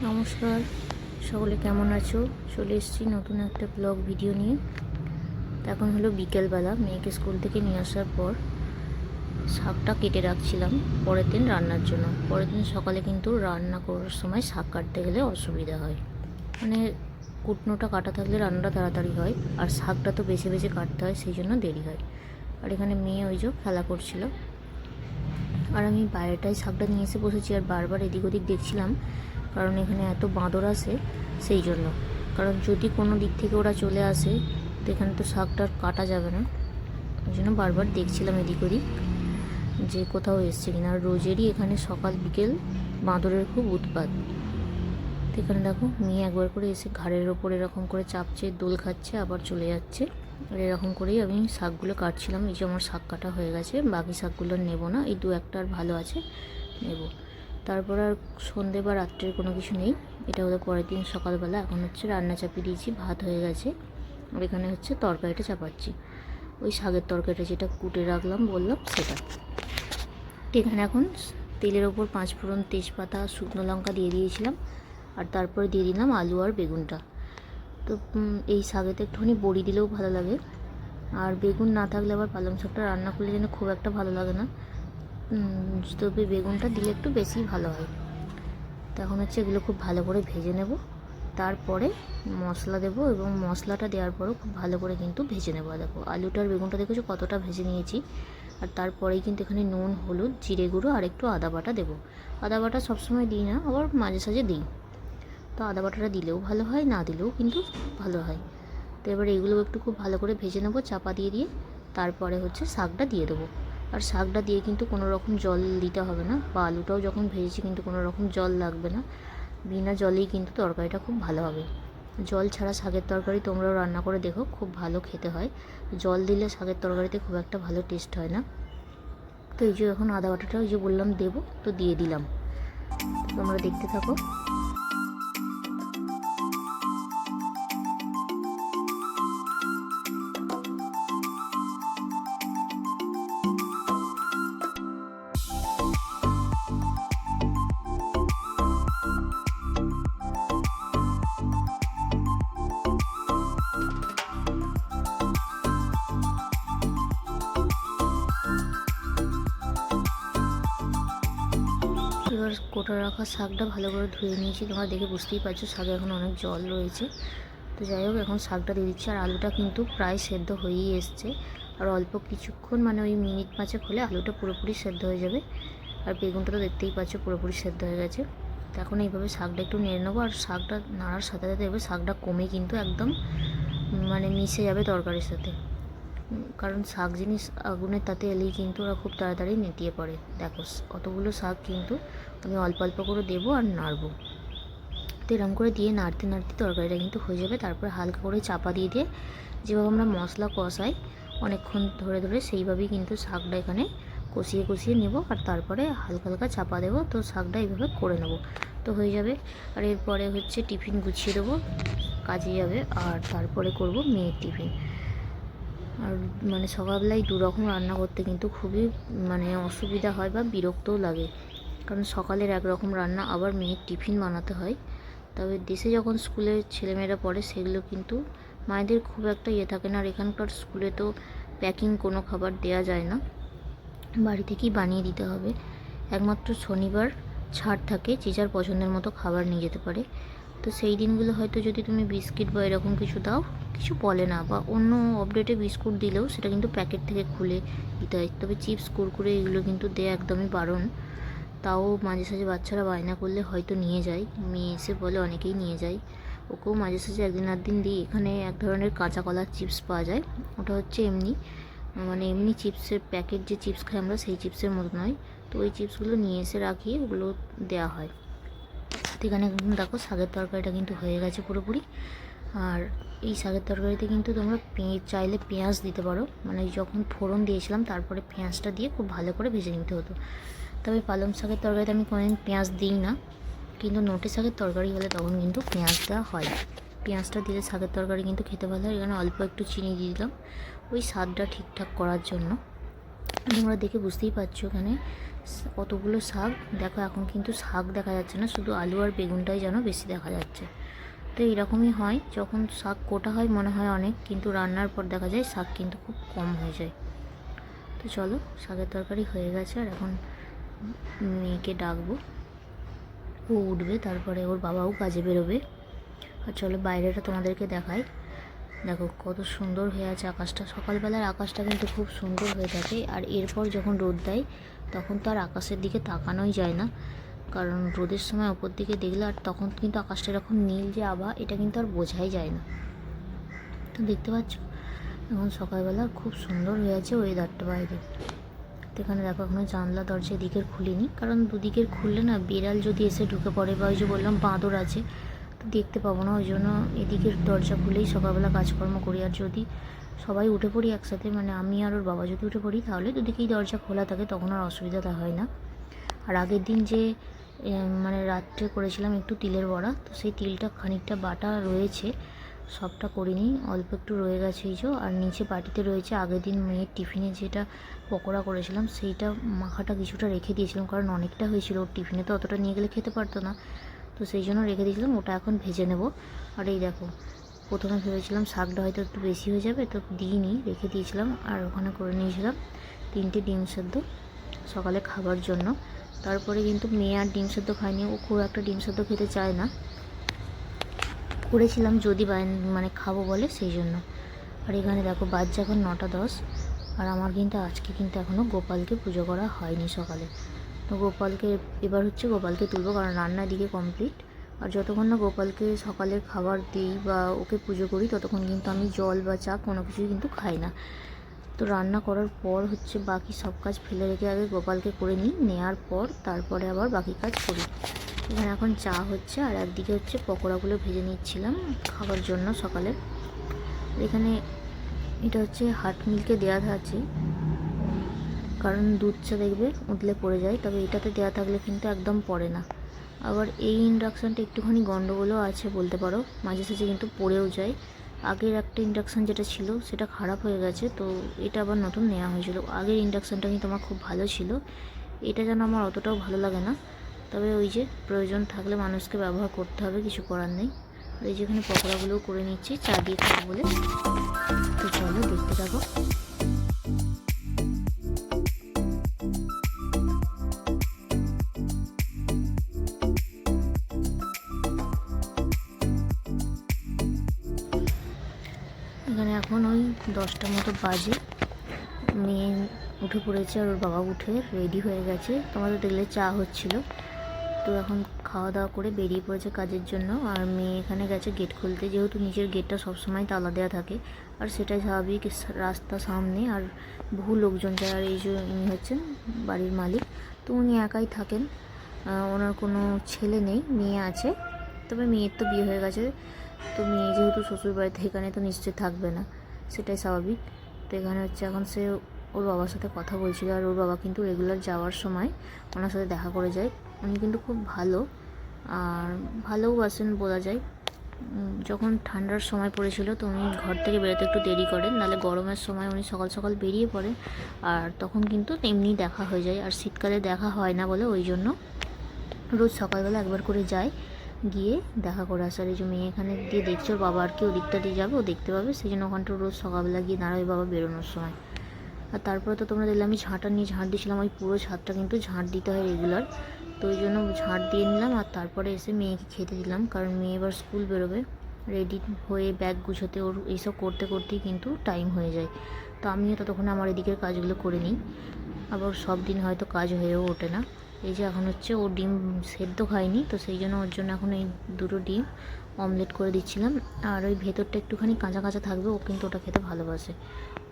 নমস্কার, সকলে কেমন আছো? চলে এসেছি নতুন একটা ব্লগ ভিডিও নিয়ে। এখন হলো বিকেলবেলা, মেয়েকে স্কুল থেকে নিয়ে আসার পর শাকটা কেটে রাখছিলাম পরের দিন রান্নার জন্য। পরের দিন সকালে কিন্তু রান্না করার সময় শাক কাটতে গেলে অসুবিধা হয়, মানে কুটনোটা কাটা থাকলে রান্নাটা তাড়াতাড়ি হয়, আর শাকটা তো বেছে বেছে কাটতে হয়, সেই জন্য দেরি হয়। আর এখানে মেয়ে ওই যে খেলা করছিল, আর আমি বাইরেটাই শাকটা নিয়ে এসে বসেছি, আর বারবার এদিক ওদিক দেখছিলাম, কারণ এখানে এত বাঁদর আসে সেই জন্য। কারণ যদি কোনো দিক থেকে ওরা চলে আসে তো এখানে তো শাকটা কাটা যাবে না, ওই জন্য বারবার দেখছিলাম এদিক ওদিক যে কোথাও এসছে কিনা। আর রোজেরই এখানে সকাল বিকেল বাঁদরের খুব উৎপাত। তো এখানে দেখো মেয়ে একবার করে এসে ঘাড়ের ওপর এরকম করে চাপছে, দোল খাচ্ছে, আবার চলে যাচ্ছে। আর এরকম করেই আমি শাকগুলো কাটছিলাম। এই যে আমার শাক কাটা হয়ে গেছে, বাকি শাকগুলো নেব না, এই দু একটা আর ভালো আছে নেব। তারপর আর সন্ধে বা রাত্রের কোনো কিছু নেই, এটা হলো পরের দিন সকালবেলা। এখন হচ্ছে রান্না চাপিয়ে দিয়েছি, ভাত হয়ে গেছে, আর এখানে হচ্ছে তরকারিটা চাপাচ্ছি, ওই শাকের তরকারিটা যেটা কুটে রাখলাম বললাম সেটা। এখানে এখন তেলের ওপর 5 ফোড়ন, তেজপাতা, শুকনো লঙ্কা দিয়ে দিয়েছিলাম, আর তারপরে দিয়ে দিলাম আলু আর বেগুনটা। তো এই শাকেতে একটুখানি বড়ি দিলেও ভালো লাগে, আর বেগুন না থাকলে আবার পালং শাকটা রান্না করলে যেন খুব একটা ভালো লাগে না, তবে বেগুনটা দিলে একটু বেশি ভালো হয়। তো এখন হচ্ছে এগুলো খুব ভালো করে ভেজে নেব, তারপরে মশলা দেব, এবং মশলাটা দেওয়ার পরও খুব ভালো করে কিন্তু ভেজে নেব। দেখো আলুটা আর বেগুনটা দেখেছো কতটা ভেজে নিয়েছি। আর তারপরেই কিন্তু এখানে নুন, হলুদ, জিরে গুঁড়ো আর একটু আদা বাটা দেবো। আদা বাটা সবসময় দিই না, আবার মাঝে সাঝে দিই। তো আদা বাটাটা দিলেও ভালো হয়, না দিলেও কিন্তু ভালো হয়। তো এবার এগুলো একটু খুব ভালো করে ভেজে নেবো চাপা দিয়ে দিয়ে। তারপরে হচ্ছে শাকটা দিয়ে দেবো। আর শাকটা দিয়ে কিন্তু কোনো রকম জল দিতে হবে না, বা আলুটাও যখন ভেজেছি কিন্তু কোনো রকম জল লাগবে না, বিনা জলেই কিন্তু তরকারিটা খুব ভালো হবে। জল ছাড়া শাকের তরকারি তোমরাও রান্না করে দেখো, খুব ভালো খেতে হয়। জল দিলে শাকের তরকারিতে খুব একটা ভালো টেস্ট হয় না। তো এই যে এখন আদা বাটাটা ওই যে বললাম দেবো, তো দিয়ে দিলাম, তোমরা দেখতে থাকো। এবার কোটা রাখা শাকটা ভালো করে ধুয়ে নিয়েছি, তোমরা দেখে বুঝতেই পারছো শাকে এখন অনেক জল রয়েছে। তো যাই হোক এখন শাকটা দিয়ে দিচ্ছি, আর আলুটা কিন্তু প্রায় সেদ্ধ হয়েই এসছে, আর অল্প কিছুক্ষণ মানে ওই মিনিট 5 হলে আলুটা পুরোপুরি সেদ্ধ হয়ে যাবে। আর বেগুনটা তো দেখতেই পাচ্ছ পুরোপুরি সেদ্ধ হয়ে গেছে। তো এখন এইভাবে শাকটা একটু নেড়ে নেবো, আর শাকটা নাড়ার সাথে সাথে এবার শাকটা কমে কিন্তু একদম মানে মিশে যাবে তরকারির সাথে, কারণ শাক জিনিস আগুনের তাতে এলেই কিন্তু ওরা খুব তাড়াতাড়ি নেতিয়ে পড়ে। দেখো অতগুলো শাক কিন্তু আমি অল্প অল্প করে দেবো আর নাড়বো। তো এরকম করে দিয়ে নাড়তে নাড়তে তরকারিটা কিন্তু হয়ে যাবে। তারপরে হালকা করে চাপা দিয়ে দিয়ে যেভাবে আমরা মশলা কষাই অনেকক্ষণ ধরে ধরে, সেইভাবেই কিন্তু শাকটা এখানে কষিয়ে কষিয়ে নেব, আর তারপরে হালকা হালকা চাপা দেবো। তো শাকটা এইভাবে করে নেব, তো হয়ে যাবে। আর এরপরে হচ্ছে টিফিন গুছিয়ে দেবো, কাজে যাবে, আর তারপরে করব মেয়ের টিফিন। আর মানে সকালবেলায় দুরকম রান্না করতে কিন্তু খুবই মানে অসুবিধা হয় বা বিরক্তও লাগে, কারণ সকালের একরকম রান্না, আবার মেয়ের টিফিন বানাতে হয়। তবে দেশে যখন স্কুলের ছেলেমেয়েরা পড়ে সেগুলো কিন্তু মায়েদের খুব একটা ইয়ে থাকে না। আর এখানকার স্কুলে তো প্যাকিং কোনো খাবার দেওয়া যায় না, বাড়ি থেকেই বানিয়ে দিতে হবে। একমাত্র শনিবার ছাড় থাকে, যে যার পছন্দের মতো খাবার নিয়ে যেতে পারে। তো সেই দিনগুলো হয়তো যদি তুমি বিস্কিট বা এরকম কিছু দাও, কিছু বলে না, বা অন্য আপডেটে বিস্কুট দিলেও সেটা কিন্তু প্যাকেট থেকে খুলে দিতে হয়। তবে চিপস, কুরকুরে এগুলো কিন্তু দেয়া একদমই বারণ। তাও মাঝে সাঝে বাচ্চারা বায়না করলে হয়তো নিয়ে যায়, মেয়ে এসে বলে অনেকেই নিয়ে যায়, ওকেও মাঝে সাঝে একদিন আধদিন দিই। এখানে এক ধরনের কাঁচা কলার চিপস পাওয়া যায়, ওটা হচ্ছে এমনি মানে এমনি চিপসের প্যাকেট, যে চিপস খাই আমরা সেই চিপসের মতো নয়। তো ওই চিপসগুলো নিয়ে এসে রাখি, ওগুলো দেওয়া হয়। তো এখানে দেখো শাকের তরকারিটা কিন্তু হয়ে গেছে পুরোপুরি। আর এই শাকের তরকারিতে কিন্তু তোমরা চাইলে পেঁয়াজ দিতে পারো, মানে যখন ফোড়ন দিয়েছিলাম তারপরে পেঁয়াজটা দিয়ে খুব ভালো করে ভেজে নিতে হতো। তবে পালং শাকের তরকারিতে আমি কোনোদিন পেঁয়াজ দিই না, কিন্তু নোটে শাকের তরকারি হলে তখন কিন্তু পেঁয়াজ দেওয়া হয়। পেঁয়াজটা দিলে শাকের তরকারি কিন্তু খেতে ভালো হয়। এখানে অল্প একটু চিনি দিয়ে দিলাম ওই স্বাদটা ঠিকঠাক করার জন্য। তোমরা দেখে বুঝতেই পারছো এখানে কতগুলো শাক। দেখো এখন কিন্তু শাক দেখা যাচ্ছে না, শুধু আলু আর বেগুনটাই যেন বেশি দেখা যাচ্ছে। তো এরকমই হয়, যখন শাক কোটা হয় মনে হয় অনেক, কিন্তু রান্নার পর দেখা যায় শাক কিন্তু খুব কম হয়ে যায়। তো চলো, শাকের তরকারি হয়ে গেছে, আর এখন মেয়েকে ডাকবো, ও উঠবে, তারপরে ওর বাবাও কাজে বেরোবে। আর চলো বাইরেটা তোমাদেরকে দেখাই। দেখো কত সুন্দর হয়ে আছে আকাশটা। সকালবেলার আকাশটা কিন্তু খুব সুন্দর হয়ে থাকে, আর এরপর যখন রোদ দেয় তখন তো আর আকাশের দিকে তাকানোই যায় না, কারণ রোদের সময় ওপর দিকে দেখলে আর তখন কিন্তু আকাশটা এরকম নীল যে আভা, এটা কিন্তু আর বোঝাই যায় না। তো দেখতে পাচ্ছ এখন সকালবেলা খুব সুন্দর হয়ে আছে ওয়েদারটা বাইরে। তো এখানে দেখো এখনো জানলা দরজা এদিকের খুলিনি, কারণ দুদিকের খুললে না বিড়াল যদি এসে ঢুকে পড়ে, বা ওই যে বললাম বাঁদর আছে, তো দেখতে পাবো না, ওই জন্য এদিকের দরজা খুলেই সকালবেলা কাজকর্ম করি। আর যদি সবাই উঠে পড়ি একসাথে, মানে আমি আর ওর বাবা যদি উঠে পড়ি, তাহলে দুদিকেই দরজা খোলা থাকে, তখন আর অসুবিধাটা হয় না। আর আগের দিন যে মানে রাত্রে করেছিলাম একটু তিলের বড়া, তো সেই তিলটা খানিকটা বাটা রয়েছে, সবটা করিনি, অল্প একটু রয়ে গেছে এই যে। আর নিচে বাটিতে রয়েছে আগের দিন মেয়ের টিফিনে যেটা পকোড়া করেছিলাম, সেইটা মাখাটা কিছুটা রেখে দিয়েছিলাম, কারণ অনেকটা হয়েছিল, ওর টিফিনে তো অতটা নিয়ে গেলে খেতে পারতো না, তো সেই জন্য রেখে দিয়েছিলাম। ওটা এখন ভেজে নেব। আর এই দেখো, প্রথমে ভেবেছিলাম শাকটা হয়তো একটু বেশি হয়ে যাবে, তো দিইনি, রেখে দিয়েছিলাম। আর ওখানে করে নিয়েছিলাম 3টে ডিম সেদ্ধ সকালে খাবার জন্য। তারপরে কিন্তু মেয়ে আর ডিম সেদ্ধ খায়নি, ও খুব একটা ডিম সেদ্ধ খেতে চায় না, করেছিলাম যদি মানে খাবো বলে, সেই জন্য। আর এখানে দেখো বাজছে এখন 9টা 10, আর আমার কিন্তু আজকে কিন্তু এখনও গোপালকে পুজো করা হয়নি সকালে। তো গোপালকে এবার হচ্ছে গোপালকে তুলবো, কারণ রান্নার দিকে কমপ্লিট। আর যতক্ষণ না গোপালকে সকালের খাবার দিই বা ওকে পুজো করি, ততক্ষণ কিন্তু আমি জল বা চা কোনো কিছুই কিন্তু খাই না। তো রান্না করার পর হচ্ছে বাকি সব কাজ ফেলে রেখে আগে গোপালকে করে নিই, নেওয়ার পর তারপরে আবার বাকি কাজ করি। এখানে এখন চা হচ্ছে, আর একদিকে হচ্ছে পকোড়াগুলো ভেজে নিচ্ছিলাম খাবার জন্য সকালে। এখানে এটা হচ্ছে হাট মিল্কে দেওয়া আছে, কারণ দুধ চা দেখবে উতলে পড়ে যায়, তবে এটাতে দেওয়া থাকলে কিন্তু একদম পড়ে না। আবার এই ইন্ডাকশানটা একটুখানি গন্ডগোলও আছে বলতে পারো, মাঝে সাঝে কিন্তু পড়েও যায়। আগের একটা ইন্ডাকশান যেটা ছিল সেটা খারাপ হয়ে গেছে, তো এটা আবার নতুন নেওয়া হয়েছিল। আগের ইন্ডাকশানটা কিন্তু আমার খুব ভালো ছিল, এটা যেন আমার অতটাও ভালো লাগে না, তবে ওই যে প্রয়োজন থাকলে মানুষকে ব্যবহার করতে হবে, কিছু করার নেই। আর এই যেখানে পকোড়াগুলোও করে নিচ্ছি চা দিয়ে খাবো বলে। তো চলো দেখতে থাকো। এখানে এখন ওই 10টা মতো বাজে, মেয়ে উঠে পড়েছে আর ওর বাবা উঠে রেডি হয়ে গেছে, তোমাদের দেখলে চা হচ্ছিল। তো এখন খাওয়া দাওয়া করে বেরিয়ে পড়েছে কাজের জন্য। আর মেয়ে এখানে গেছে গেট খুলতে, যেহেতু নিচের গেটটা সবসময় তালা দেওয়া থাকে, আর সেটাই স্বাভাবিক, রাস্তা সামনে আর বহু লোকজন যায়। আর এই যে ইনি হচ্ছেন বাড়ির মালিক, তো উনি একাই থাকেন, ওনার কোনো ছেলে নেই, মেয়ে আছে, তবে মেয়ের তো বিয়ে হয়ে গেছে, তো মেয়ে যেহেতু শ্বশুর বাড়িতে, এখানে তো নিশ্চয়ই থাকবে না, সেটাই স্বাভাবিক। তো এখানে হচ্ছে এখন সে ওর বাবার সাথে কথা বলছিল, আর ওর বাবা কিন্তু রেগুলার যাওয়ার সময় ওনার সাথে দেখা করে যায়। উনি কিন্তু খুব ভালো, আর ভালোবাসেন বলা যায়। যখন ঠান্ডার সময় পড়েছিল তো উনি ঘর থেকে বেরোতে একটু দেরি করেন, নাহলে গরমের সময় উনি সকাল সকাল বেরিয়ে পড়েন, আর তখন কিন্তু এমনি দেখা হয়ে যায়। আর শীতকালে দেখা হয় না বলে ওই জন্য রোজ সকালবেলা একবার করে যায়, গিয়ে দেখা করে আসার। এই যে মেয়ে এখানে দিয়ে দেখছো, বাবা আর কি ওদিকটা দিয়ে যাবে, ও দেখতে পাবে, সেই জন্য ওখানটা রোজ সকালবেলা গিয়ে দাঁড়াবে বাবা বেরোনোর সময়। আর তারপরে তো তোমরা দেখলে আমি ঝাঁটা নিয়ে ঝাঁট দিয়েছিলাম, ওই পুরো ছাদটা কিন্তু ঝাঁট দিতে হয় রেগুলার, তো ওই জন্য ঝাঁট দিয়ে নিলাম। আর তারপরে এসে মেয়েকে খেতে দিলাম, কারণ মেয়ে এবার স্কুল বেরোবে, রেডি হয়ে ব্যাগ গুছোতে ওর এইসব করতে করতেই কিন্তু টাইম হয়ে যায়। তো আমিও ততক্ষণে আমার এদিকের কাজগুলো করে নিই, আবার সব দিন হয়তো কাজ হয়েও ওঠে না। এই যে এখন হচ্ছে ও ডিম সেদ্ধ খায়নি, তো সেই জন্য ওর জন্য এখন এই 2টো ডিম অমলেট করে দিচ্ছিলাম। আর ওই ভেতরটা একটুখানি কাঁচা কাঁচা থাকবে, ও কিন্তু ওটা খেতে ভালোবাসে।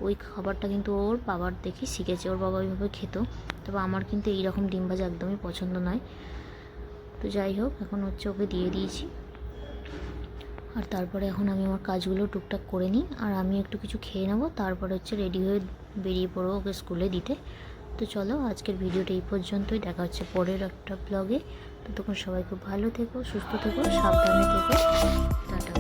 ওই খাবারটা কিন্তু ওর বাবার দেখে শিখেছে, ওর বাবা ওইভাবে খেত, তবে আমার কিন্তু এইরকম ডিম ভাজা একদমই পছন্দ নয়। তো যাই হোক, এখন হচ্ছে ওকে দিয়ে দিয়েছি। আর তারপরে এখন আমি আমার কাজগুলো টুকটাক করে নিই, আর আমি একটু কিছু খেয়ে নেবো, তারপরে হচ্ছে রেডি হয়ে বেরিয়ে পড়বো ওকে স্কুলে দিতে। তো চলো আজকের ভিডিওটা এই পর্যন্তই, দেখা হচ্ছে পরের একটা ব্লগে। ততক্ষণ সবাই খুব ভালো থেকো, সুস্থ থেকো, সাবধানে থেকো, টাটা।